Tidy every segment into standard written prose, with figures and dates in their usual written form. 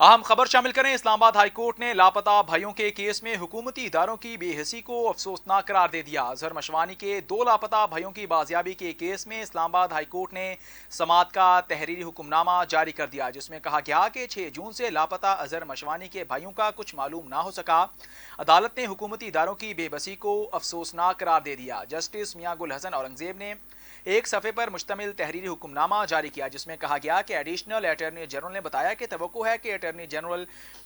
अहम खबर शामिल करें। इस्लामाबाद हाई कोर्ट ने लापता भाइयों के केस में हुकूमती इदारों की बेहसी को अफसोसनाक करार दे दिया। अजहर मशवानी के 2 लापता भाइयों की बाजियाबी के केस में इस्लामाबाद हाई कोर्ट ने समाअत का तहरीरी हुक्मनामा जारी कर दिया, जिसमें कहा गया कि 6 जून से लापता अजहर मशवानी के भाइयों का कुछ मालूम ना हो सका। अदालत ने हुकूमती इदारों की बेबसी को अफसोसनाक करार दे दिया। जस्टिस मियां गुल हसन औरंगजेब ने एक सफ़े पर मुश्तमिल तहरीरी हुक्मनामा जारी किया, जिसमें कहा गया कि एडिशनल अटॉर्नी जनरल ने बताया कि तवक्को है कि अटॉर्नी जनरल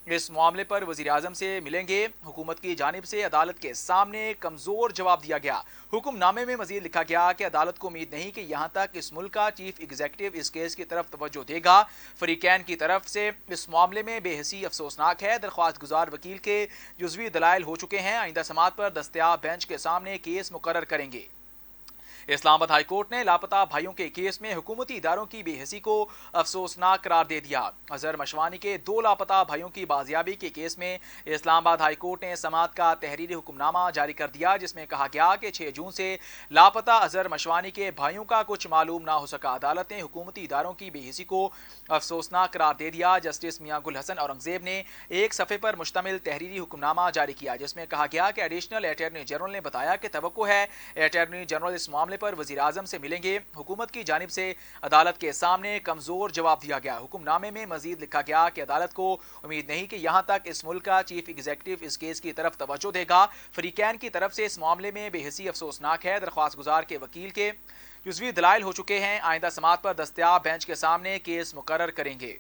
इस मामले पर वज़ीर आज़म से मिलेंगे। हुकूमत की जानिब से अदालत के सामने कमज़ोर जवाब दिया गया। हुक्मनामे में मज़ीद लिखा गया कि अदालत को उम्मीद नहीं कि यहाँ तक इस मुल्क का चीफ एग्जीक्यूटिव इस केस की तरफ तवज्जो देगा। फरीकैन की तरफ से इस मामले में बेहसी अफसोसनाक है। दरख्वास्त गुजार वकील के जुज़वी दलाइल हो चुके हैं। आइंदा समाअत पर दस्तयाब बेंच के सामने केस मुकर्रर करेंगे। इस्लामाबाद हाई कोर्ट ने लापता भाइयों के केस में हुकूमती इदारों की बेहसी को अफसोसनाक करार दे दिया। अजहर मशवानी के 2 लापता भाइयों की बाजियाबी के केस में इस्लामाबाद हाई कोर्ट ने समाअत का तहरीरी हुक्मनामा जारी कर दिया, जिसमें कहा गया कि 6 जून से लापता अजहर मशवानी के भाइयों का कुछ मालूम ना हो सका। अदालत ने हुकूमती इदारों की बेहसी को अफसोसनाक करार दे दिया। जस्टिस मियां गुल हसन औरंगजेब ने एक सफ़े पर मुश्तमिल तहरीरी हुक्मनामा जारी किया, जिसमें कहा गया कि एडिशनल अटॉर्नी जनरल ने बताया कि तवक्को है अटॉर्नी जनरल इस मामले पर वज़ीर आज़म से मिलेंगे। हुकूमत की जानिब से अदालत के सामने कमज़ोर जवाब दिया गया। हुक्मनामे में मज़ीद लिखा गया कि अदालत को उम्मीद नहीं कि यहाँ तक इस मुल्क का चीफ एग्जीक्यूटिव इस केस की तरफ तवज्जो देगा। फरीकैन की तरफ से इस मामले में बेहसी अफसोसनाक है। दरख्वास्त गुजार के वकील के जुज़वी दलाइल हो चुके हैं। आइंदा समाअत पर दस्तयाब बेंच के सामने केस मुकर्रर करेंगे।